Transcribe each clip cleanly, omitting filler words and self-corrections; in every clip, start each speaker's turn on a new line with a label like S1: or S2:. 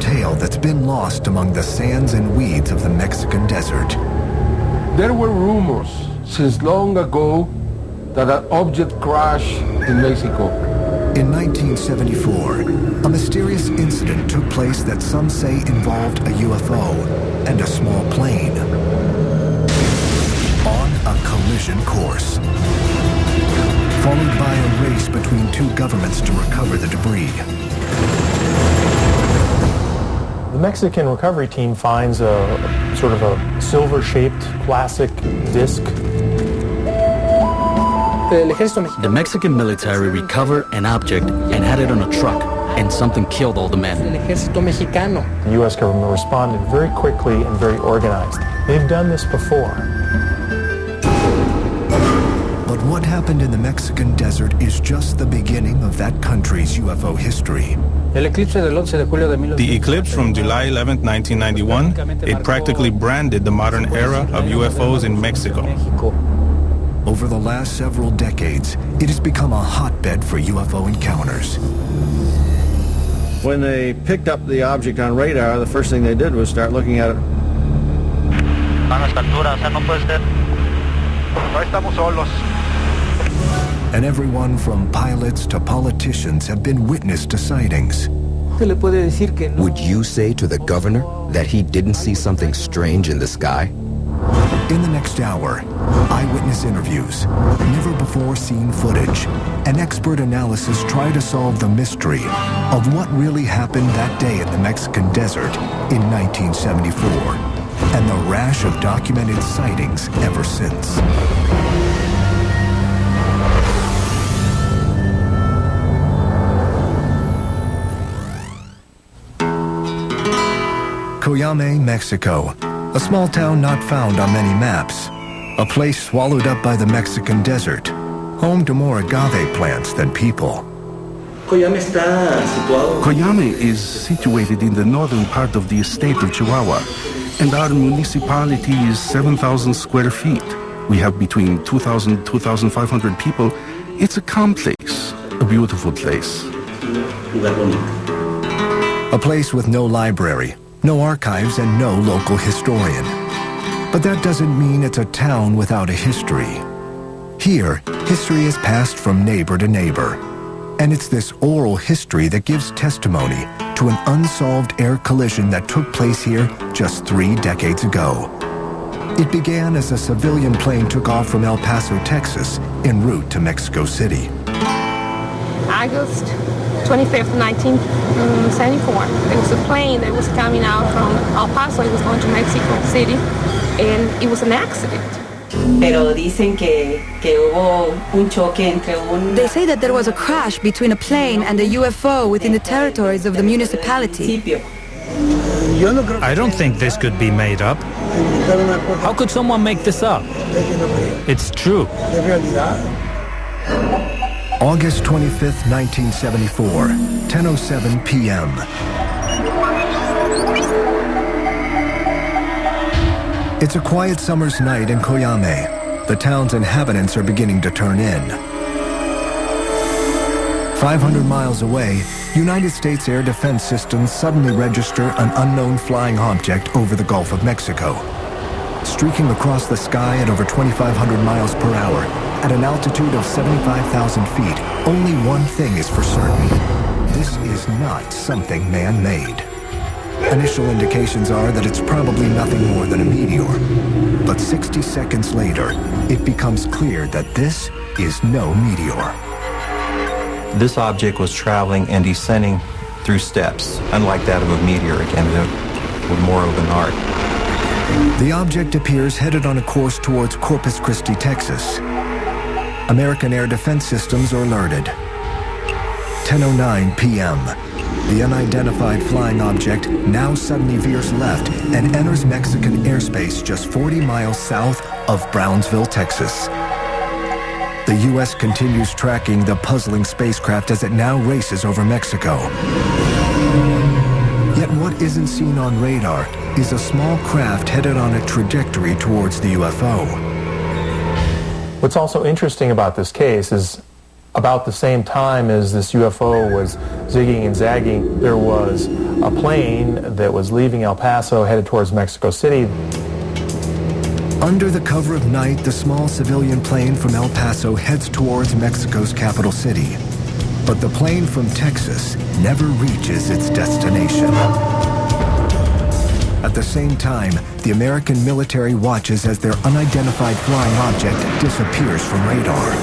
S1: tale that's been lost among the sands and weeds of the Mexican desert.
S2: There were rumors since long ago that an object crashed in Mexico.
S1: In 1974, a mysterious incident took place that some say involved a UFO and a small plane on a collision course, followed by a race between two governments to recover the debris.
S3: The Mexican recovery team finds a sort of a silver-shaped classic disc.
S4: The Mexican military recovered an object and had it on a truck, and something killed all the men.
S3: The U.S. government responded very quickly and very organized. They've done this before.
S1: But what happened in the Mexican desert is just the beginning of that country's UFO history.
S5: The eclipse from July 11, 1991, it practically branded the modern era of UFOs in Mexico.
S1: Over the last several decades, it has become a hotbed for UFO encounters.
S6: When they picked up the object on radar, the first thing they did was start looking at it.
S1: And everyone from pilots to politicians have been witness to sightings.
S7: Would you say to the governor that he didn't see something strange in the sky?
S1: In the next hour, eyewitness interviews, never-before-seen footage, and expert analysis try to solve the mystery of what really happened that day in the Mexican desert in 1974, and the rash of documented sightings ever since. Coyame, Mexico. A small town not found on many maps. A place swallowed up by the Mexican desert. Home to more agave plants than people.
S8: Coyame is situated in the northern part of the state of Chihuahua, and our municipality is 7,000 square feet. We have between 2,000 and 2,500 people. It's a calm place, a beautiful place.
S1: A place with no library, no archives, and no local historian. But that doesn't mean it's a town without a history. Here, history is passed from neighbor to neighbor. And it's this oral history that gives testimony to an unsolved air collision that took place here just 3 decades ago. It began as a civilian plane took off from El Paso, Texas, en route to Mexico City.
S9: August 25th, 1974. There was a plane that was coming out from El Paso. It was going to Mexico City, and it was an accident.
S10: They say that there was a crash between a plane and a UFO within the territories of the municipality.
S11: I don't think this could be made up. How could someone make this up? It's true.
S1: August 25th, 1974, 10:07 p.m. It's a quiet summer's night in Coyame. The town's inhabitants are beginning to turn in. 500 miles away, United States air defense systems suddenly register an unknown flying object over the Gulf of Mexico. Streaking across the sky at over 2,500 miles per hour, at an altitude of 75,000 feet, only one thing is for certain. This is not something man-made. Initial indications are that it's probably nothing more than a meteor. But 60 seconds later, it becomes clear that this is no meteor.
S12: This object was traveling and descending through steps, unlike that of a meteor, again, with more of an arc.
S1: The object appears headed on a course towards Corpus Christi, Texas. American air defense systems are alerted. 10:09 p.m. The unidentified flying object now suddenly veers left and enters Mexican airspace just 40 miles south of Brownsville, Texas. The U.S. continues tracking the puzzling spacecraft as it now races over Mexico. Yet what isn't seen on radar is a small craft headed on a trajectory towards the UFO.
S3: What's also interesting about this case is About the same time as this UFO was zigging and zagging, there was a plane that was leaving El Paso headed towards Mexico City.
S1: Under the cover of night, the small civilian plane from El Paso heads towards Mexico's capital city. But the plane from Texas never reaches its destination. At the same time, the American military watches as their unidentified flying object disappears from radar.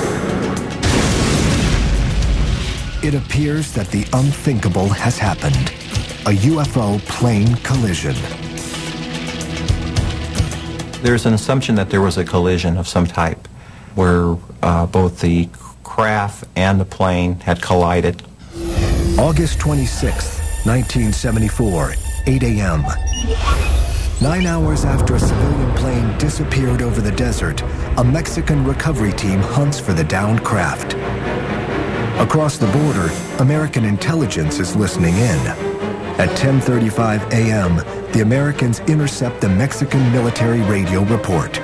S1: It appears that the unthinkable has happened. A UFO plane collision.
S12: There's an assumption that there was a collision of some type where both the craft and the plane had collided.
S1: August 26, 1974, 8 a.m. 9 hours after a civilian plane disappeared over the desert, a Mexican recovery team hunts for the downed craft. Across the border, American intelligence is listening in. At 10:35 a.m., the Americans intercept the Mexican military radio report.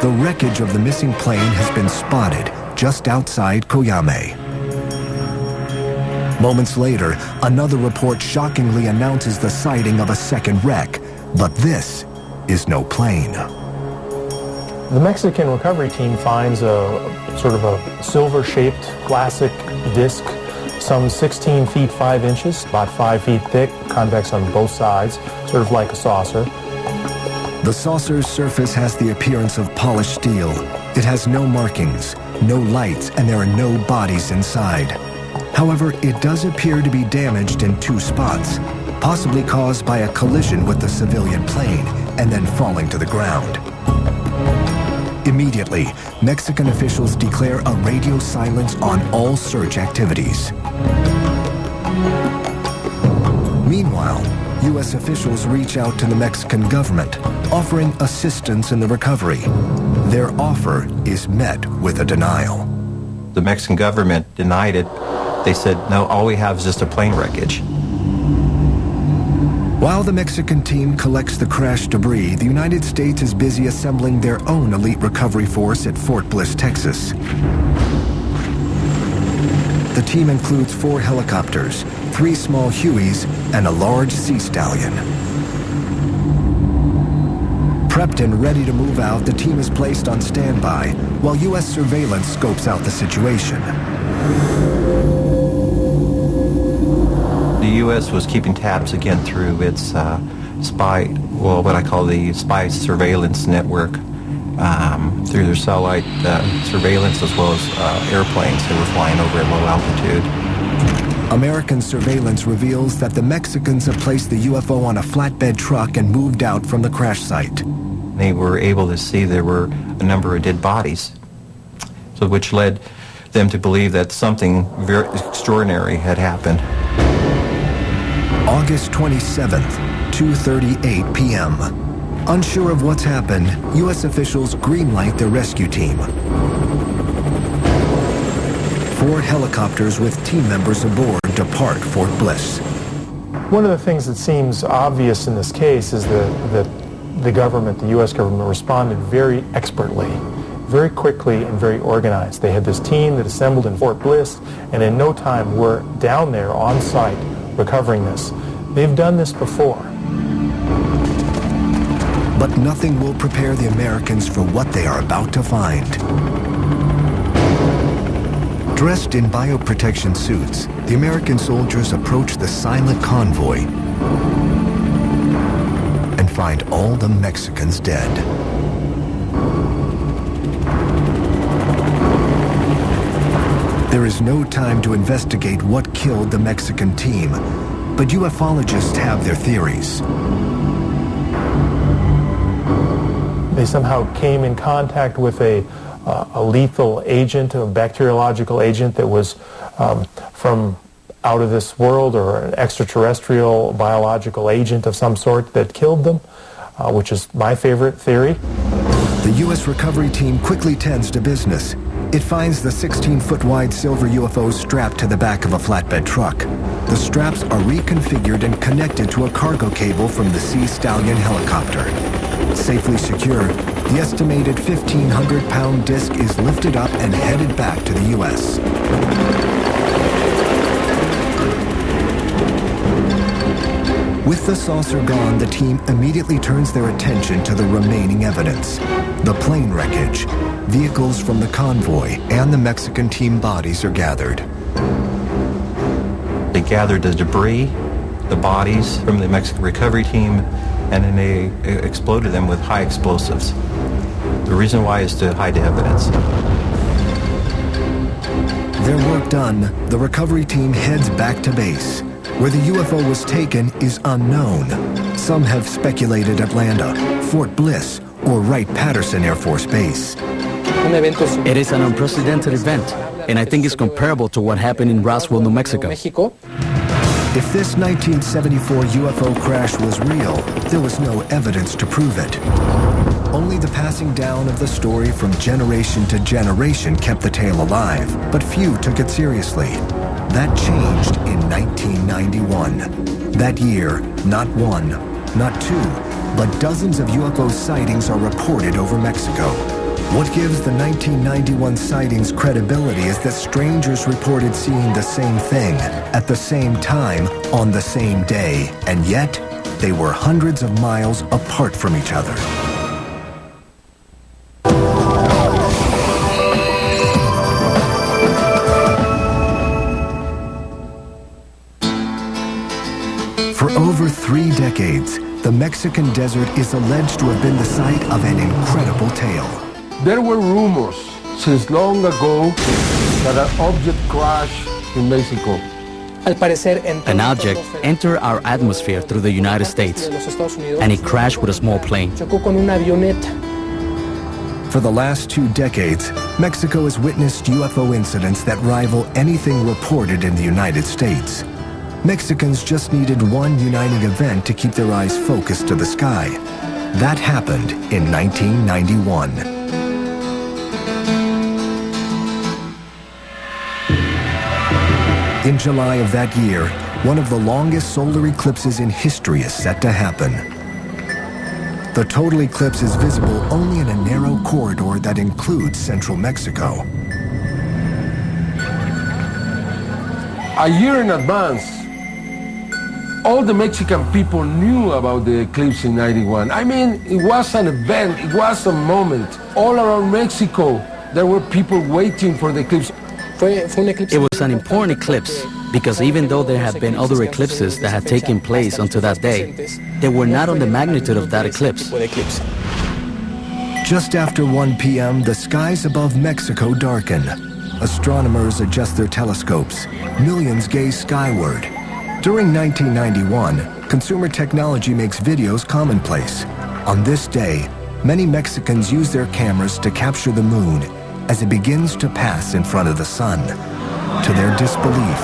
S1: The wreckage of the missing plane has been spotted just outside Coyame. Moments later, another report shockingly announces the sighting of a second wreck, but this is no plane.
S3: The Mexican recovery team finds a sort of a silver-shaped classic disc, some 16 feet 5 inches, about 5 feet thick, convex on both sides, sort of like a saucer.
S1: The saucer's surface has the appearance of polished steel. It has no markings, no lights, and there are no bodies inside. However, it does appear to be damaged in 2 spots, possibly caused by a collision with the civilian plane and then falling to the ground. Immediately, Mexican officials declare a radio silence on all search activities. Meanwhile, U.S. officials reach out to the Mexican government, offering assistance in the recovery. Their offer is met with a denial.
S12: The Mexican government denied it. They said, no, all we have is just a plane wreckage.
S1: While the Mexican team collects the crash debris, the United States is busy assembling their own elite recovery force at Fort Bliss, Texas. The team includes 4 helicopters, 3 small Hueys, and a large Sea Stallion. Prepped and ready to move out, the team is placed on standby, while U.S. surveillance scopes out the situation.
S12: The U.S. was keeping tabs again through its what I call the spy surveillance network, through their satellite surveillance as well as airplanes that were flying over at low altitude.
S1: American surveillance reveals that the Mexicans have placed the UFO on a flatbed truck and moved out from the crash site.
S12: They were able to see there were a number of dead bodies, so which led them to believe that something very extraordinary had happened.
S1: August 27th, 2:38 p.m. Unsure of what's happened, U.S. officials greenlight their rescue team. 4 helicopters with team members aboard depart Fort Bliss.
S3: One of the things that seems obvious in this case is that the government, the U.S. government, responded very expertly, very quickly, and very organized. They had this team that assembled in Fort Bliss, and in no time were down there on site recovering this. They've done this before.
S1: But nothing will prepare the Americans for what they are about to find. Dressed in bioprotection suits, the American soldiers approach the silent convoy and find all the Mexicans dead. There is no time to investigate what killed the Mexican team, but ufologists have their theories.
S3: They somehow came in contact with a lethal agent, a bacteriological agent that was from out of this world, or an extraterrestrial biological agent of some sort that killed them, which is my favorite theory.
S1: The U.S. recovery team quickly tends to business. It finds the 16-foot wide silver UFO strapped to the back of a flatbed truck. The straps are reconfigured and connected to a cargo cable from the Sea Stallion helicopter. Safely secure, The estimated 1,500-pound disk is lifted up and headed back to the U.S. With the saucer gone, the team immediately turns their attention to the remaining evidence. The plane wreckage, vehicles from the convoy, and the Mexican team bodies are gathered.
S12: They gathered the debris, the bodies from the Mexican recovery team, and then they exploded them with high explosives. The reason why is to hide the evidence.
S1: Their work done, the recovery team heads back to base. Where the UFO was taken is unknown. Some have speculated Atlanta, Fort Bliss, or Wright-Patterson Air Force Base.
S4: It is an unprecedented event, and I think it's comparable to what happened in Roswell, New Mexico.
S1: If this 1974 UFO crash was real, there was no evidence to prove it. Only the passing down of the story from generation to generation kept the tale alive, but few took it seriously. That changed in 1991. That year, not one, not two, but dozens of UFO sightings are reported over Mexico. What gives the 1991 sightings credibility is that strangers reported seeing the same thing at the same time on the same day, and yet they were hundreds of miles apart from each other. For over 3 decades, the Mexican desert is alleged to have been the site of an incredible tale.
S2: There were rumors since long ago that an object crashed in Mexico.
S4: An object entered our atmosphere through the United States, and it crashed with a small plane.
S1: For the last 2 decades, Mexico has witnessed UFO incidents that rival anything reported in the United States. Mexicans just needed one uniting event to keep their eyes focused to the sky. That happened in 1991. In July of that year, one of the longest solar eclipses in history is set to happen. The total eclipse is visible only in a narrow corridor that includes central Mexico.
S2: A year in advance, all the Mexican people knew about the eclipse in 91. I mean, it was an event, it was a moment. All around Mexico, there were people waiting for the eclipse.
S4: It was an important eclipse because even though there have been other eclipses that had taken place until that day, they were not on the magnitude of that eclipse.
S1: Just after 1 p.m., the skies above Mexico darken. Astronomers adjust their telescopes. Millions gaze skyward. During 1991, consumer technology makes videos commonplace. On this day, many Mexicans use their cameras to capture the moon as it begins to pass in front of the sun. To their disbelief,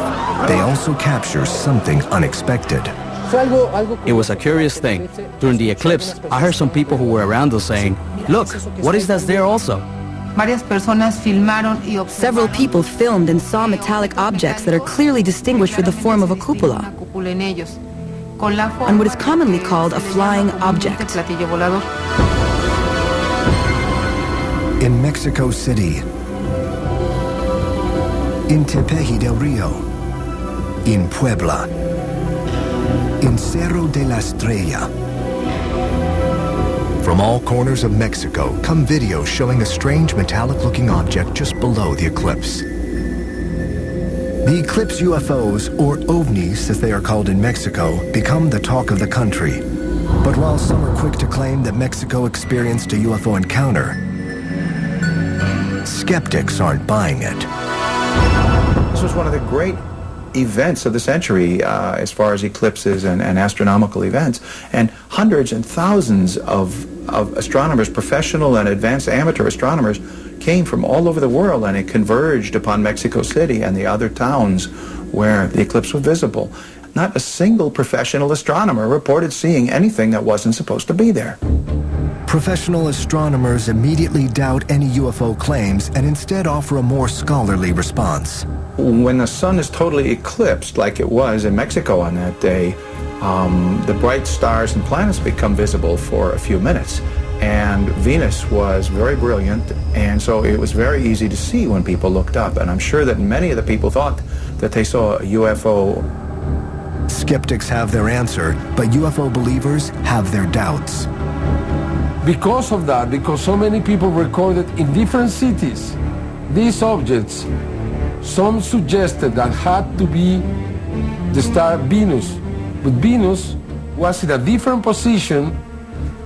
S1: they also capture something unexpected.
S4: It was a curious thing. During the eclipse, I heard some people who were around us saying, "Look, what is that there also?"
S10: Several people filmed and saw metallic objects that are clearly distinguished with the form of a cupola, and what is commonly called a flying object.
S1: In Mexico City, in Tepeji del Rio, in Puebla, in Cerro de la Estrella. From all corners of Mexico come videos showing a strange metallic-looking object just below the eclipse. The eclipse UFOs, or ovnis as they are called in Mexico, become the talk of the country. But while some are quick to claim that Mexico experienced a UFO encounter, skeptics aren't buying it.
S13: This was one of the great events of the century as far as eclipses and astronomical events, and hundreds and thousands of astronomers, professional and advanced amateur astronomers, came from all over the world, and it converged upon Mexico City and the other towns where the eclipse was visible. Not a single professional astronomer reported seeing anything that wasn't supposed to be there.
S1: Professional astronomers immediately doubt any UFO claims and instead offer a more scholarly response.
S13: When the sun is totally eclipsed, like it was in Mexico on that day, the bright stars and planets become visible for a few minutes. and Venus was very brilliant, and so it was very easy to see when people looked up. And I'm sure that many of the people thought that they saw a UFO.
S1: Skeptics have their answer, but UFO believers have their doubts.
S2: Because of that, because so many people recorded in different cities these objects, some suggested that had to be the star Venus. But Venus was in a different position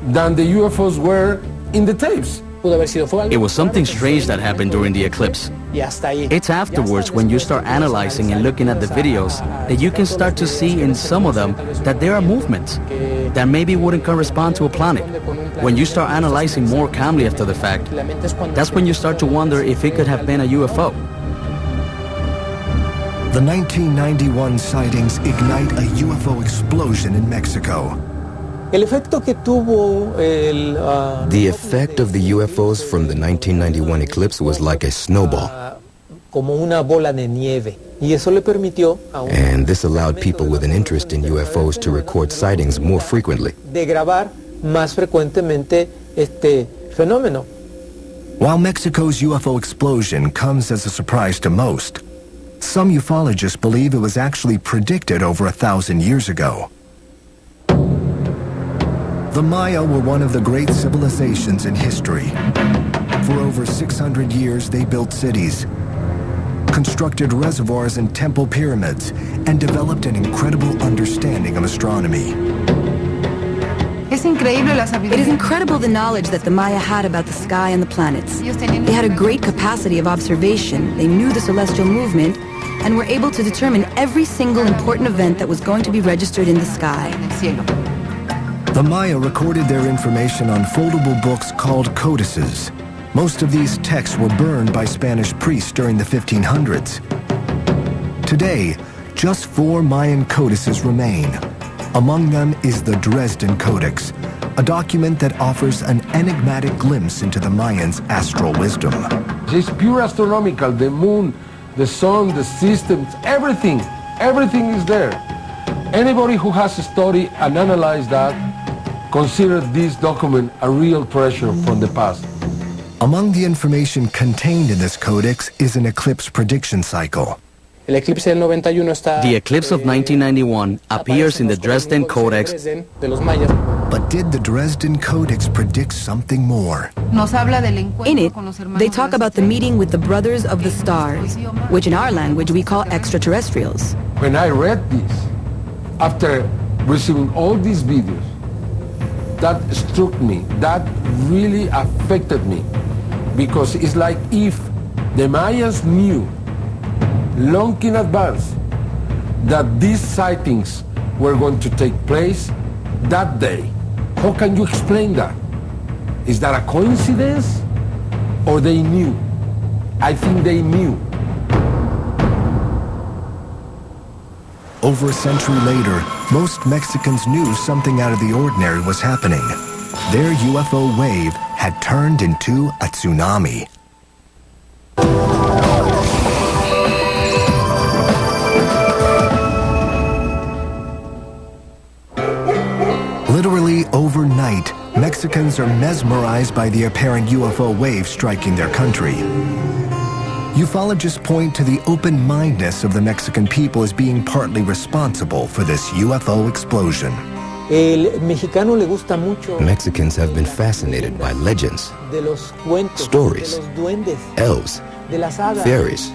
S2: than the UFOs were in the tapes.
S4: It was something strange that happened during the eclipse. It's afterwards, when you start analyzing and looking at the videos, that you can start to see in some of them that there are movements that maybe wouldn't correspond to a planet. When you start analyzing more calmly after the fact, that's when you start to wonder if it could have been a UFO.
S1: The 1991 sightings ignite a UFO explosion in Mexico.
S7: The effect of the UFOs from the 1991 eclipse was like a snowball. And this allowed people with an interest in UFOs to record sightings more frequently.
S1: While Mexico's UFO explosion comes as a surprise to most, some ufologists believe it was actually predicted over 1,000 years ago. The Maya were one of the great civilizations in history. For over 600 years, they built cities, constructed reservoirs and temple pyramids, and developed an incredible understanding of astronomy.
S10: It is incredible the knowledge that the Maya had about the sky and the planets. They had a great capacity of observation, they knew the celestial movement, and were able to determine every single important event that was going to be registered in the sky.
S1: The Maya recorded their information on foldable books called codices. Most of these texts were burned by Spanish priests during the 1500s. Today, just 4 Mayan codices remain. Among them is the Dresden Codex, a document that offers an enigmatic glimpse into the Mayans' astral wisdom.
S2: It's pure astronomical, the moon, the sun, the systems, everything is there. Anybody who has studied and analyzed that consider this document a real treasure from the past.
S1: Among the information contained in this codex is an eclipse prediction cycle.
S4: The eclipse of 1991 appears in the Dresden Codex.
S1: But did the Dresden Codex predict something more?
S10: In it, they talk about the meeting with the Brothers of the Stars, which in our language we call extraterrestrials.
S2: When I read this, after receiving all these videos, that struck me, that really affected me, because it's like if the Mayans knew long in advance that these sightings were going to take place that day. How can you explain that? Is that a coincidence, or they knew? I think they knew.
S1: Over a century later, most Mexicans knew something out of the ordinary was happening. Their UFO wave had turned into a tsunami. Literally overnight, Mexicans are mesmerized by the apparent UFO wave striking their country. Ufologists point to the open-mindedness of the Mexican people as being partly responsible for this UFO explosion.
S7: Mexicans have been fascinated by legends, stories, elves, fairies.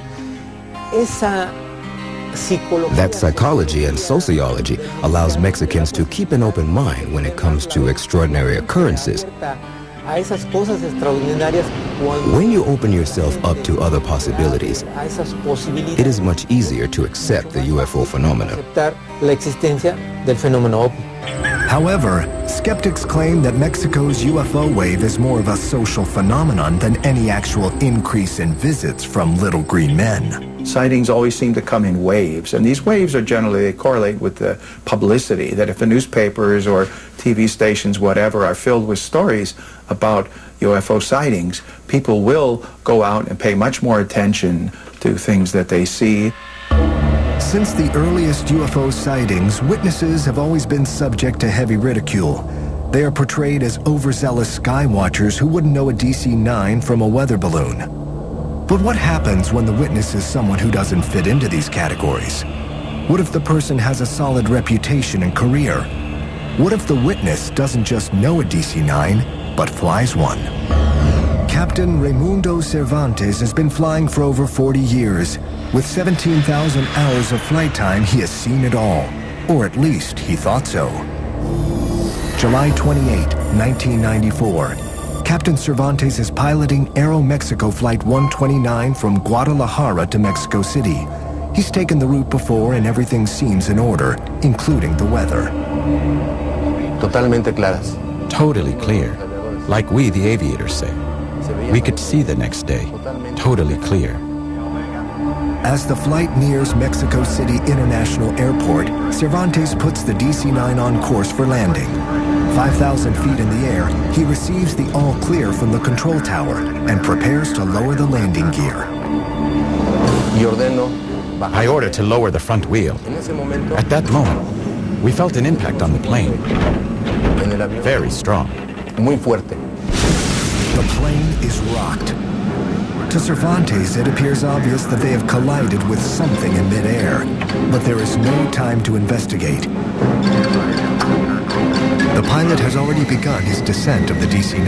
S7: That psychology and sociology allows Mexicans to keep an open mind when it comes to extraordinary occurrences. When you open yourself up to other possibilities, it is much easier to accept the UFO phenomenon.
S1: However, skeptics claim that Mexico's UFO wave is more of a social phenomenon than any actual increase in visits from little green men.
S13: Sightings always seem to come in waves, and these waves are generally, they correlate with the publicity, that if the newspapers or TV stations, whatever, are filled with stories about UFO sightings, people will go out and pay much more attention to things that they see.
S1: Since the earliest UFO sightings, witnesses have always been subject to heavy ridicule. They are portrayed as overzealous sky watchers who wouldn't know a DC-9 from a weather balloon. But what happens when the witness is someone who doesn't fit into these categories? What if the person has a solid reputation and career? What if the witness doesn't just know a DC-9, but flies one? Captain Raimundo Cervantes has been flying for over 40 years. With 17,000 hours of flight time, he has seen it all. Or at least he thought so. July 28, 1994. Captain Cervantes is piloting Aeromexico Flight 129 from Guadalajara to Mexico City. He's taken the route before and everything seems in order, including the weather.
S14: Totalmente claras.
S15: Totally clear. Like we, the aviators, say. We could see the next day. Totally clear.
S1: As the flight nears Mexico City International Airport, Cervantes puts the DC-9 on course for landing. 5,000 feet in the air, he receives the all-clear from the control tower and prepares to lower the landing gear.
S15: I ordered to lower the front wheel. At that moment, we felt an impact on the plane. Very strong.
S14: Muy fuerte.
S1: The plane is rocked. To Cervantes, it appears obvious that they have collided with something in midair, but there is no time to investigate. The pilot has already begun his descent of the DC-9.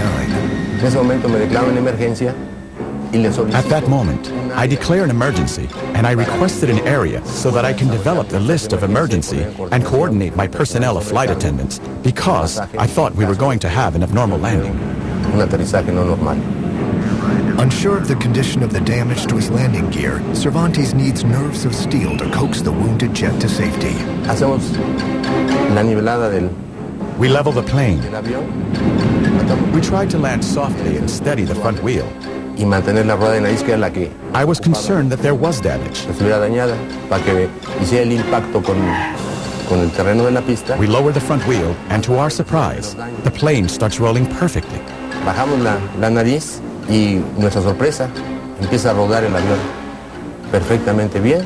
S15: At that moment, I declare an emergency, and I requested an area so that I can develop the list of emergency and coordinate my personnel of flight attendants, because I thought we were going to have an abnormal landing.
S1: Unsure of the condition of the damage to his landing gear, Cervantes needs nerves of steel to coax the wounded jet to safety.
S15: We level the plane. We tried to land softly and steady the front wheel. I was concerned that there was damage. We lower the front wheel, and to our surprise, the plane starts rolling perfectly.
S14: Y nuestra sorpresa, empieza a rodar el avión perfectamente bien.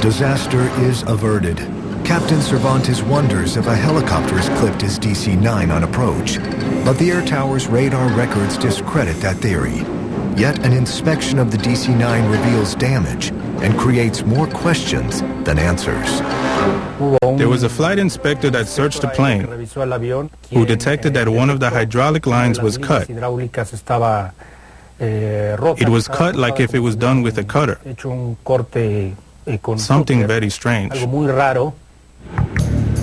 S1: Disaster is averted. Captain Cervantes wonders if a helicopter has clipped his DC-9 on approach. But the air tower's radar records discredit that theory. Yet an inspection of the DC-9 reveals damage and creates more questions than answers.
S5: There was a flight inspector that searched the plane who detected that one of the hydraulic lines was cut. It was cut like if it was done with a cutter. Something very strange.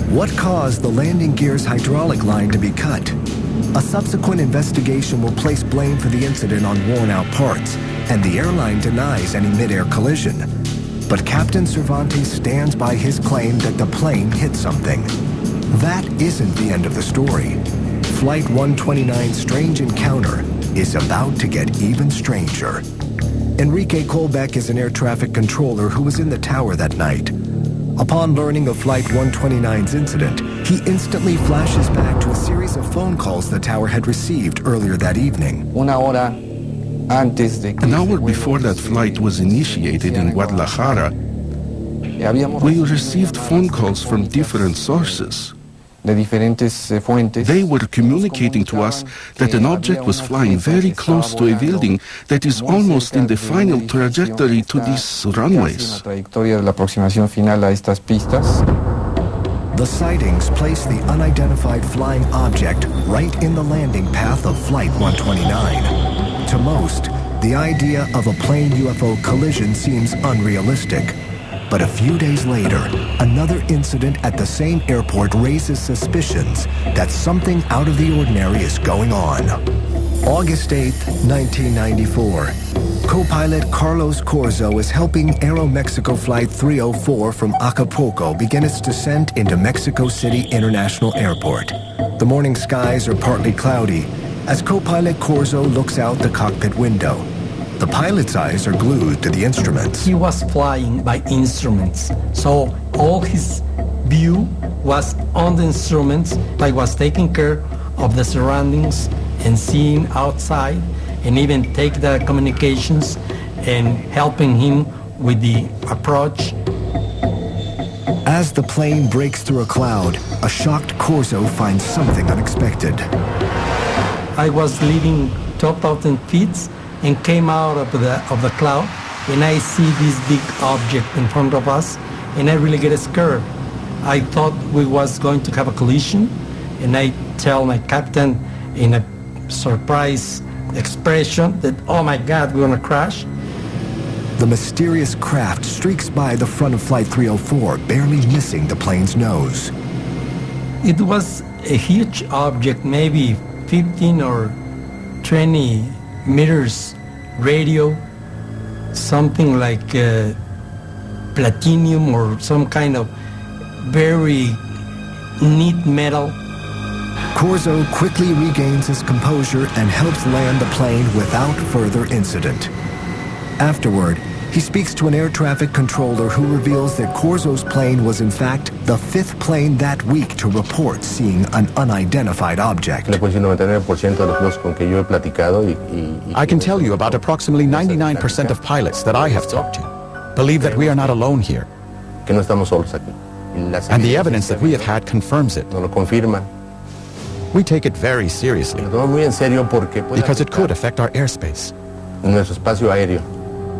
S1: What caused the landing gear's hydraulic line to be cut? A subsequent investigation will place blame for the incident on worn-out parts, and the airline denies any mid-air collision. But Captain Cervantes stands by his claim that the plane hit something. That isn't the end of the story. Flight 129's strange encounter is about to get even stranger. Enrique Colbeck is an air traffic controller who was in the tower that night. Upon learning of Flight 129's incident, he instantly flashes back to a series of phone calls the tower had received earlier that evening.
S8: An hour before that flight was initiated in Guadalajara, we received phone calls from different sources. They were communicating to us that an object was flying very close to a building that is almost in the final trajectory to these runways.
S1: The sightings place the unidentified flying object right in the landing path of Flight 129. To most, the idea of a plane UFO collision seems unrealistic. But a few days later, another incident at the same airport raises suspicions that something out of the ordinary is going on. August 8, 1994. Co-pilot Carlos Corzo is helping Aeromexico Flight 304 from Acapulco begin its descent into Mexico City International Airport. The morning skies are partly cloudy as co-pilot Corzo looks out the cockpit window. The pilot's eyes are glued to the instruments.
S16: He was flying by instruments, so all his view was on the instruments. I was taking care of the surroundings and seeing outside, and even take the communications and helping him with the approach.
S1: As the plane breaks through a cloud, a shocked Corzo finds something unexpected.
S16: I was leaving 12,000 feet and came out of the cloud, and I see this big object in front of us, and I really get scared. I thought we was going to have a collision, and I tell my captain in a surprise expression that, oh my God, we're gonna crash.
S1: The mysterious craft streaks by the front of Flight 304, barely missing the plane's nose.
S16: It was a huge object, maybe 15 or 20 meters radio, something like platinum or some kind of very neat metal.
S1: Corzo quickly regains his composure and helps land the plane without further incident. Afterward, he speaks to an air traffic controller who reveals that Corzo's plane was in fact the 5th plane that week to report seeing an unidentified object.
S15: I can tell you about approximately 99% of pilots that I have talked to believe that we are not alone here. And the evidence that we have had confirms it. We take it very seriously because it could affect our airspace.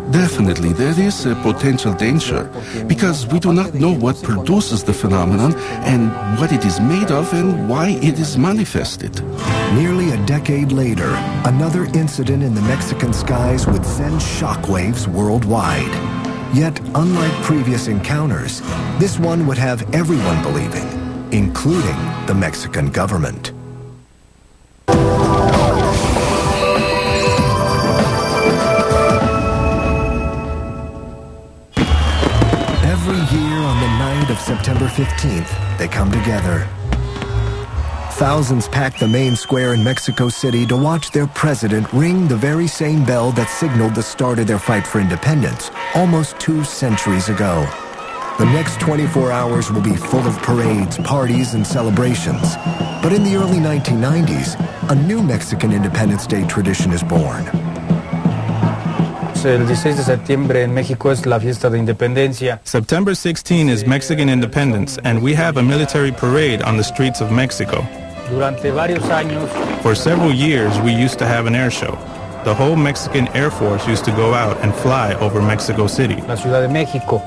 S8: Definitely, there is a potential danger because we do not know what produces the phenomenon and what it is made of and why it is manifested.
S1: Nearly a decade later, another incident in the Mexican skies would send shockwaves worldwide. Yet, unlike previous encounters, this one would have everyone believing, including the Mexican government. Every year on the night of September 15th, they come together. Thousands pack the main square in Mexico City to watch their president ring the very same bell that signaled the start of their fight for independence almost 2 centuries ago. The next 24 hours will be full of parades, parties, and celebrations. But in the early 1990s, a new Mexican Independence Day tradition is born.
S11: El 16 de septiembre en México es la fiesta de independencia.
S5: September 16 is Mexican independence, and we have a military parade on the streets of Mexico.
S11: Durante varios años,
S5: For several years, we used to have an air show. The whole Mexican Air Force used to go out and fly over Mexico City.
S11: la Ciudad de México.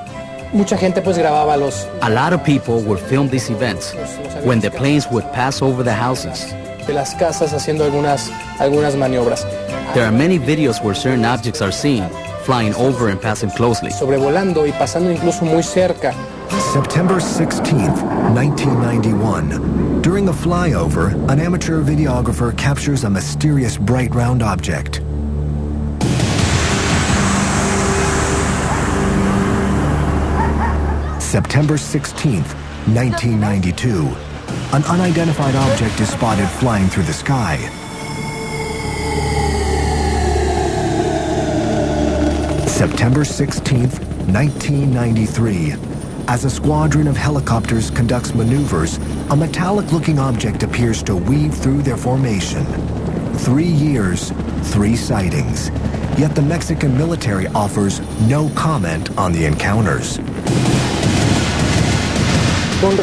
S17: Mucha gente pues grababa los
S4: A lot of people would film these events when the planes would pass over the houses.
S17: de las casas haciendo algunas maniobras.
S4: There are many videos where certain objects are seen, flying over and passing closely.
S17: Sobrevolando y pasando incluso muy cerca.
S1: September 16th, 1991. During a flyover, an amateur videographer captures a mysterious bright round object. September 16th, 1992. An unidentified object is spotted flying through the sky. September 16th, 1993. As a squadron of helicopters conducts maneuvers, a metallic-looking object appears to weave through their formation. 3 years, 3 sightings. Yet the Mexican military offers no comment on the encounters.
S7: With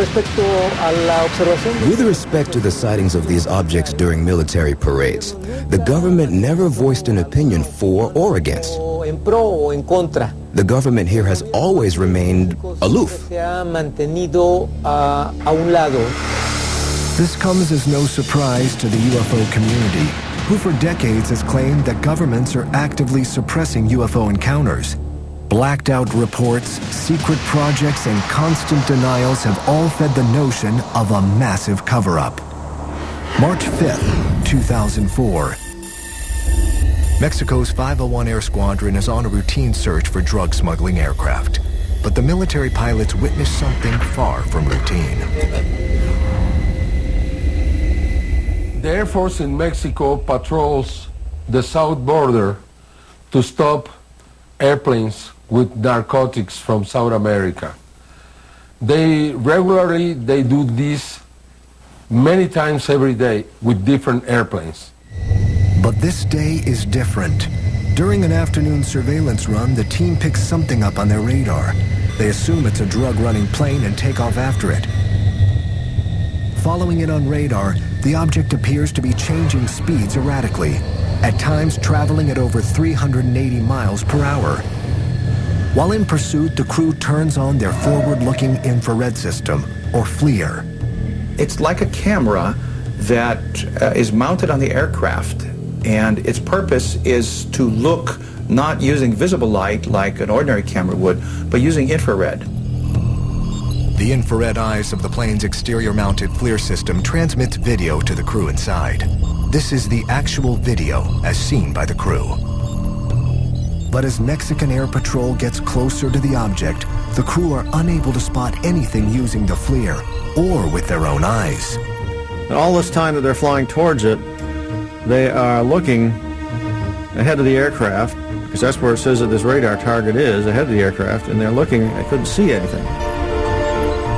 S7: respect to the sightings of these objects during military parades, the government never voiced an opinion for or against. The government here has always remained aloof.
S1: This comes as no surprise to the UFO community, who for decades has claimed that governments are actively suppressing UFO encounters. Blacked out reports, secret projects, and constant denials have all fed the notion of a massive cover-up. March 5th, 2004. Mexico's 501 Air Squadron is on a routine search for drug smuggling aircraft. But the military pilots witness something far from routine.
S2: The Air Force in Mexico patrols the south border to stop airplanes with narcotics from South America. They do this many times every day with different airplanes.
S1: But this day is different. During an afternoon surveillance run, the team picks something up on their radar. They assume it's a drug-running plane and take off after it. Following it on radar, the object appears to be changing speeds erratically, at times traveling at over 380 miles per hour. While in pursuit, the crew turns on their forward-looking infrared system, or FLIR.
S13: It's like a camera that is mounted on the aircraft, and its purpose is to look not using visible light like an ordinary camera would, but using infrared.
S1: The infrared eyes of the plane's exterior-mounted FLIR system transmits video to the crew inside. This is the actual video as seen by the crew. But as Mexican Air Patrol gets closer to the object, the crew are unable to spot anything using the FLIR or with their own eyes.
S6: All this time that they're flying towards it, they are looking ahead of the aircraft, because that's where it says that this radar target is, ahead of the aircraft, and they're looking, they couldn't see anything.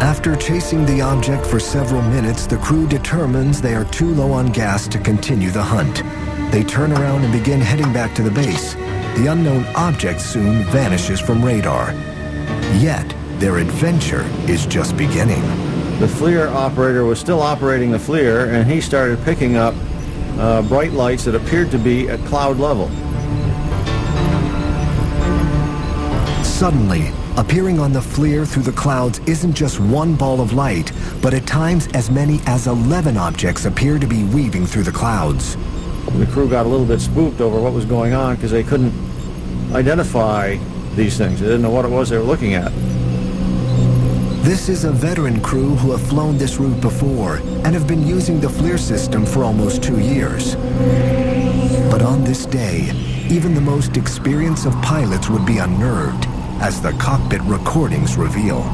S1: After chasing the object for several minutes, the crew determines they are too low on gas to continue the hunt. They turn around and begin heading back to the base. The unknown object soon vanishes from radar. Yet, their adventure is just beginning.
S6: The FLIR operator was still operating the FLIR, and he started picking up bright lights that appeared to be at cloud level.
S1: Suddenly, appearing on the FLIR through the clouds isn't just one ball of light, but at times as many as 11 objects appear to be weaving through the clouds.
S6: The crew got a little bit spooked over what was going on because they couldn't identify these things. They didn't know what it was they were looking at.
S1: This is a veteran crew who have flown this route before and have been using the FLIR system for almost 2 years. But on this day, even the most experienced of pilots would be unnerved, as the cockpit recordings reveal.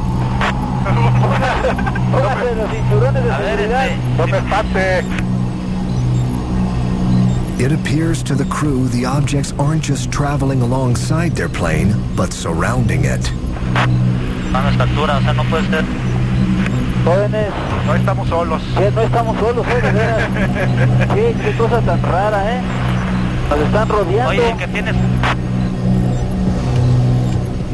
S1: It appears to the crew the objects aren't just traveling alongside their plane, but surrounding it.
S18: Jóvenes, no estamos solos. No estamos solos, de veras. Qué cosa tan rara, Nos están rodeando. Oye, ¿qué tienes?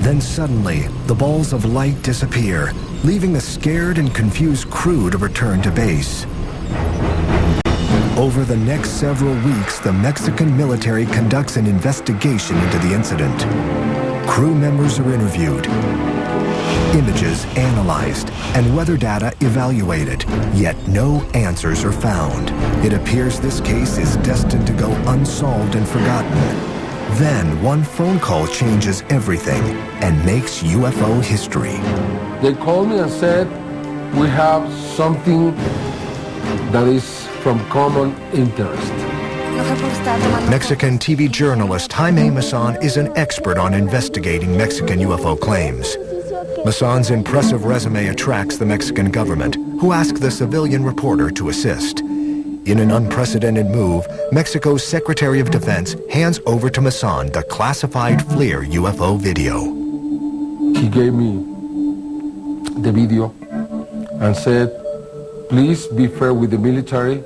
S1: Then suddenly, the balls of light disappear, leaving the scared and confused crew to return to base. Over the next several weeks, the Mexican military conducts an investigation into the incident. Crew members are interviewed, images analyzed, and weather data evaluated, yet no answers are found. It appears this case is destined to go unsolved and forgotten. Then, one phone call changes everything and makes UFO history.
S2: They called me and said, we have something that is from common interest.
S1: Mexican TV journalist Jaime Maussan is an expert on investigating Mexican UFO claims. Maussan's impressive resume attracts the Mexican government, who ask the civilian reporter to assist. In an unprecedented move, Mexico's Secretary of Defense hands over to Maussan the classified FLIR UFO video.
S2: He gave me the video and said, please be fair with the military,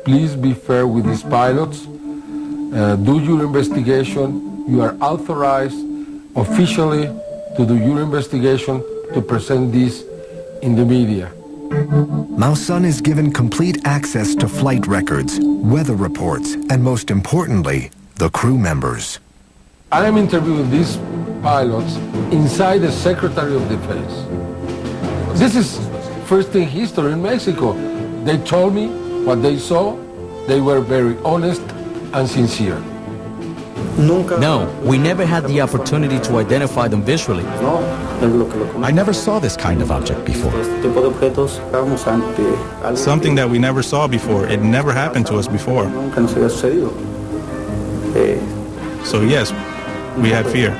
S2: please be fair with these pilots, do your investigation, you are authorized officially to do your investigation, to present this in the media.
S1: Maussan is given complete access to flight records, weather reports, and most importantly, the crew members.
S2: I am interviewing these pilots inside the Secretary of Defense. This is first in history in Mexico. They told me what they saw. They were very honest and sincere.
S4: No, we never had the opportunity to identify them visually.
S15: I never saw this kind of object before.
S5: Something that we never saw before. It never happened to us before. So yes, we had fear.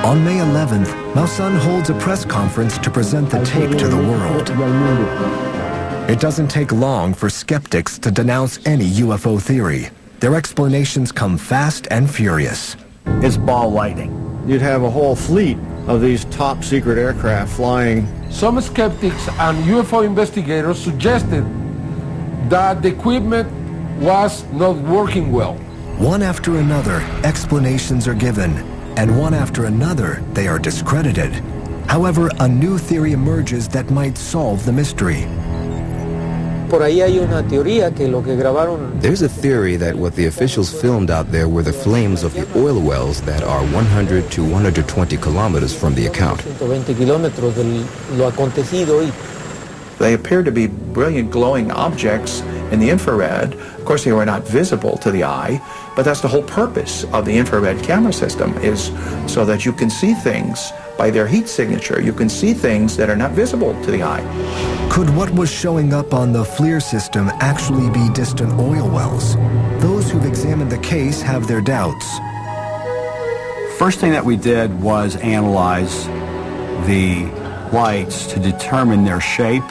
S1: On May 11th, Maussan holds a press conference to present the tape to the world. It doesn't take long for skeptics to denounce any UFO theory. Their explanations come fast and furious.
S6: It's ball lightning. You'd have a whole fleet of these top secret aircraft flying.
S2: Some skeptics and UFO investigators suggested that the equipment was not working well.
S1: One after another, explanations are given. and one after another, they are discredited. However, a new theory emerges that might solve the mystery.
S7: There's a theory that what the officials filmed out there were the flames of the oil wells that are 100 to 120 kilometers from the account.
S13: They appeared to be brilliant glowing objects in the infrared. Of course, they were not visible to the eye, but that's the whole purpose of the infrared camera system, is so that you can see things by their heat signature. You can see things that are not visible to the eye.
S1: Could what was showing up on the FLIR system actually be distant oil wells? Those who've examined the case have their doubts.
S19: First thing that we did was analyze the lights to determine their shape,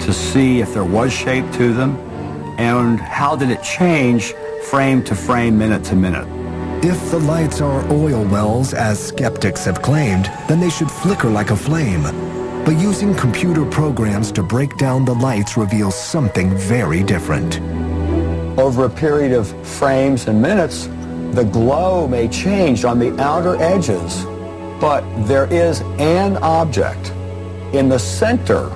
S19: to see if there was shape to them, and how did it change frame to frame, minute to minute.
S1: If the lights are oil wells, as skeptics have claimed, then they should flicker like a flame. But using computer programs to break down the lights reveals something very different.
S19: Over a period of frames and minutes, the glow may change on the outer edges, but there is an object in the center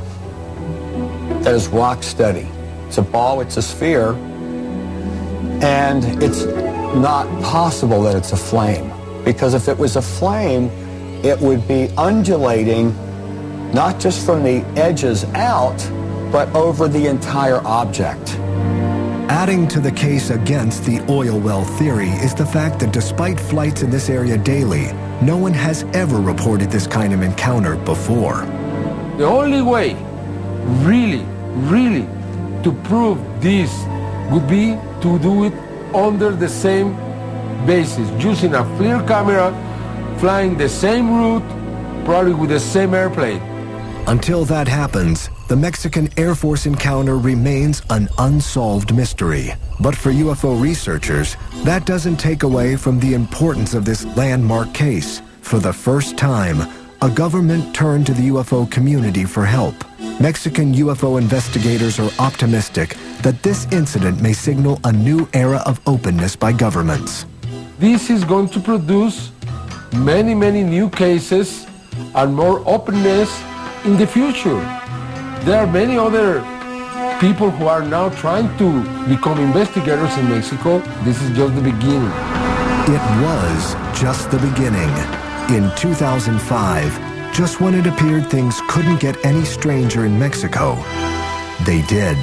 S19: that is rock steady. It's a ball, it's a sphere, and it's not possible that it's a flame, because if it was a flame, it would be undulating not just from the edges out, but over the entire object.
S1: Adding to the case against the oil well theory is the fact that despite flights in this area daily, no one has ever reported this kind of encounter before.
S2: The only way, really, to prove this would be to do it under the same basis, using a FLIR camera, flying the same route, probably with the same airplane.
S1: Until that happens, the Mexican Air Force encounter remains an unsolved mystery. But for UFO researchers, that doesn't take away from the importance of this landmark case. For the first time, a government turned to the UFO community for help. Mexican UFO investigators are optimistic that this incident may signal a new era of openness by governments.
S2: This is going to produce many new cases and more openness in the future. There are many other people who are now trying to become investigators in Mexico. This is just the beginning.
S1: It was just the beginning. In 2005, just when it appeared things couldn't get any stranger in Mexico, they did.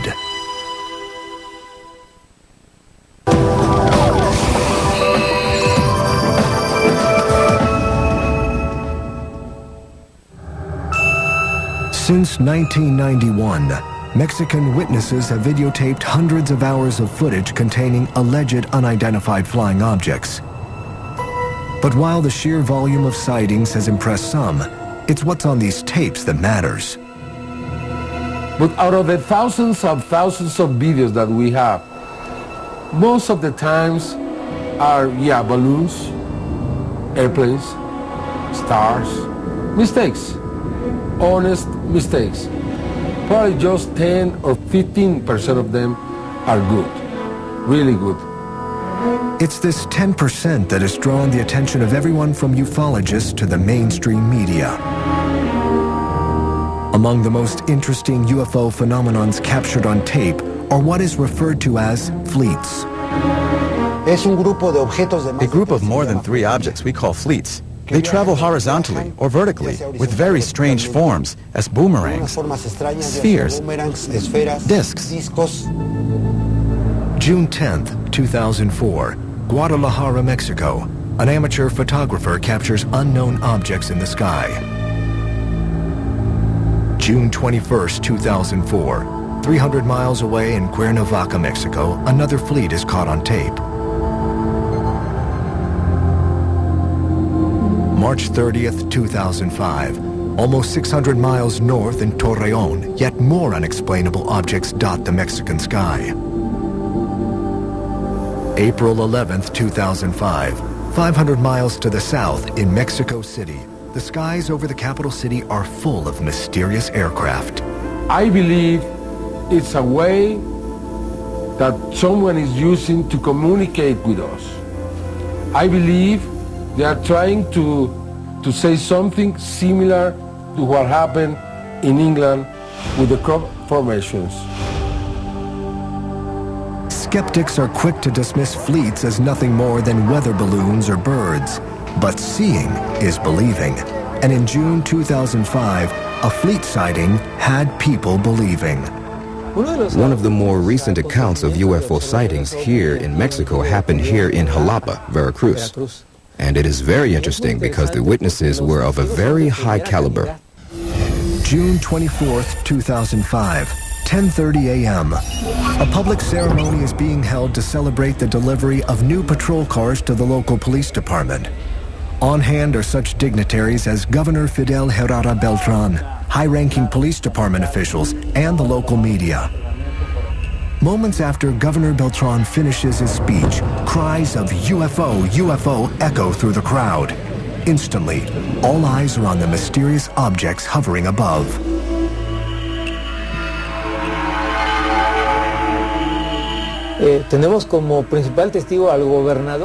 S1: Since 1991, Mexican witnesses have videotaped hundreds of hours of footage containing alleged unidentified flying objects. But while the sheer volume of sightings has impressed some, it's what's on these tapes that matters.
S2: But out of the thousands of videos that we have, most of the times are, balloons, airplanes, stars, mistakes. Honest mistakes. Probably just 10 or 15% of them are good, really good.
S1: It's this 10% that has drawn the attention of everyone from ufologists to the mainstream media. Among the most interesting UFO phenomenons captured on tape are what is referred to as fleets.
S15: A group of more than 3 objects we call fleets. They travel horizontally or vertically with very strange forms as boomerangs, spheres, discs.
S1: June 10th, 2004, Guadalajara, Mexico. An amateur photographer captures unknown objects in the sky. June 21st, 2004, 300 miles away in Cuernavaca, Mexico, another fleet is caught on tape. March 30th, 2005, almost 600 miles north in Torreon, yet more unexplainable objects dot the Mexican sky. April 11th, 2005, 500 miles to the south in Mexico City, the skies over the capital city are full of mysterious aircraft.
S2: I believe it's a way that someone is using to communicate with us. I believe They are trying to say something similar to what happened in England with the crop formations.
S1: Skeptics are quick to dismiss fleets as nothing more than weather balloons or birds. But seeing is believing. And in June 2005, a fleet sighting had people believing.
S7: One of the more recent accounts of UFO sightings here in Mexico happened here in Jalapa, Veracruz. And it is very interesting because the witnesses were of a very high caliber.
S1: June 24th, 2005, 10:30 a.m. A public ceremony is being held to celebrate the delivery of new patrol cars to the local police department. On hand are such dignitaries as Governor Fidel Herrera Beltran, high-ranking police department officials, and the local media. Moments after Governor Beltran finishes his speech, cries of UFO, UFO echo through the crowd. Instantly, all eyes are on the mysterious objects hovering above.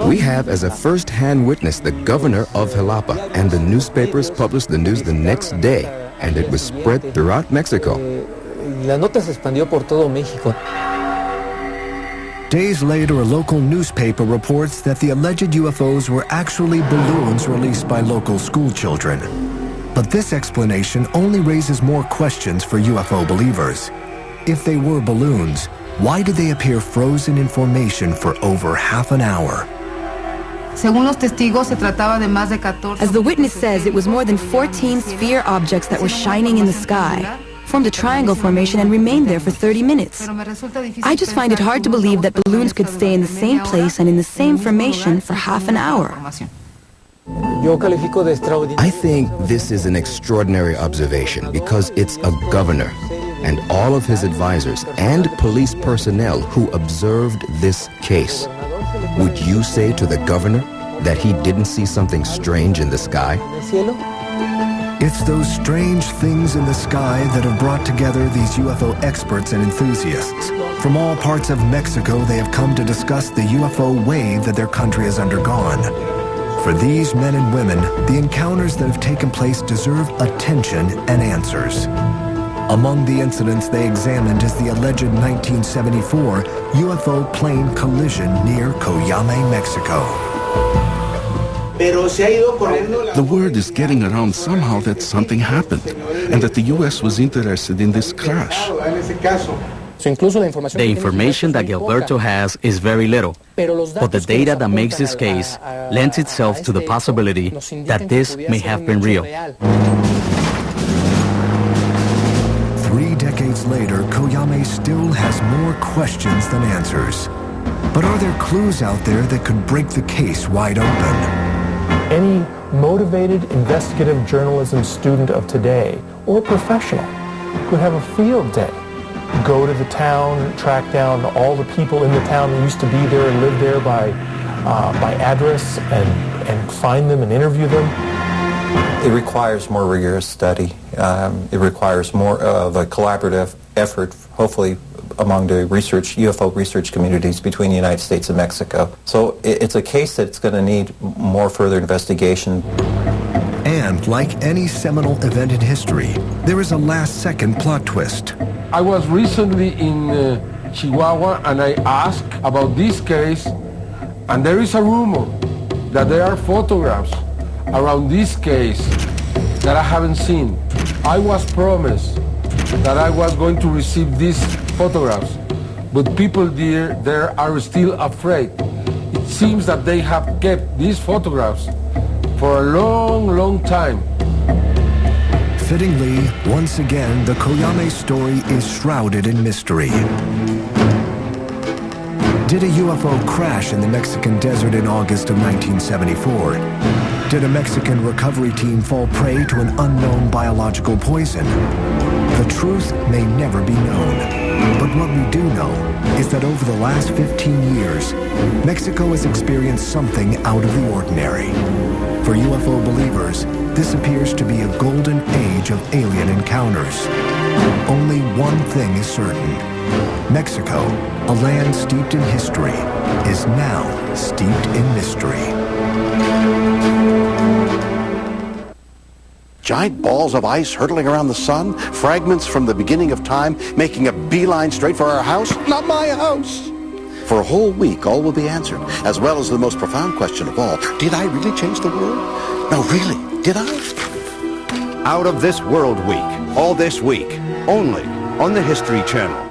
S7: We have as a first-hand witness the governor of Jalapa, and the newspapers published the news the next day, and it was spread throughout Mexico.
S1: Days later, a local newspaper reports that the alleged UFOs were actually balloons released by local school children. But this explanation only raises more questions for UFO believers. If they were balloons, why did they appear frozen in formation for over half an hour?
S10: As the witness says, it was more than 14 sphere objects that were shining in the sky, formed a triangle formation and remained there for 30 minutes. I just find it hard to believe that balloons could stay in the same place and in the same formation for half an hour.
S7: I think this is an extraordinary observation because it's a governor and all of his advisors and police personnel who observed this case. Would you say to the governor that he didn't see something strange in the sky?
S1: It's those strange things in the sky that have brought together these UFO experts and enthusiasts. From all parts of Mexico, they have come to discuss the UFO wave that their country has undergone. For these men and women, the encounters that have taken place deserve attention and answers. Among the incidents they examined is the alleged 1974 UFO plane collision near Coyame, Mexico.
S8: The word is getting around somehow that something happened and that the U.S. was interested in this crash.
S4: The information that Gilberto has is very little, but the data that makes this case lends itself to the possibility that this may have been real.
S1: 3 decades later, Coyame still has more questions than answers. But are there clues out there that could break the case wide open?
S3: Any motivated investigative journalism student of today, or professional, could have a field day. Go to the town, track down all the people in the town that used to be there and live there by address and find them and interview them.
S12: It requires more rigorous study. It requires more of a collaborative effort, hopefully among the UFO research communities between the United States and Mexico. So it's a case that's going to need more further investigation.
S1: And like any seminal event in history, there is a last-second plot twist.
S2: I was recently in Chihuahua and I asked about this case, and there is a rumor that there are photographs around this case that I haven't seen. I was promised that I was going to receive these photographs, but people there are still afraid. It seems that they have kept these photographs for a long, long time.
S1: Fittingly, once again, the Coyame story is shrouded in mystery. Did a UFO crash in the Mexican desert in August of 1974? Did a Mexican recovery team fall prey to an unknown biological poison? The truth may never be known. But what we do know is that over the last 15 years, Mexico has experienced something out of the ordinary. For UFO believers, this appears to be a golden age of alien encounters. Only one thing is certain. Mexico, a land steeped in history, is now steeped in mystery.
S20: Giant balls of ice hurtling around the sun? Fragments from the beginning of time making a beeline straight for our house? Not my house! For a whole week, all will be answered, as well as the most profound question of all. Did I really change the world? No, really, did I?
S21: Out of This World Week, all this week, only on the History Channel.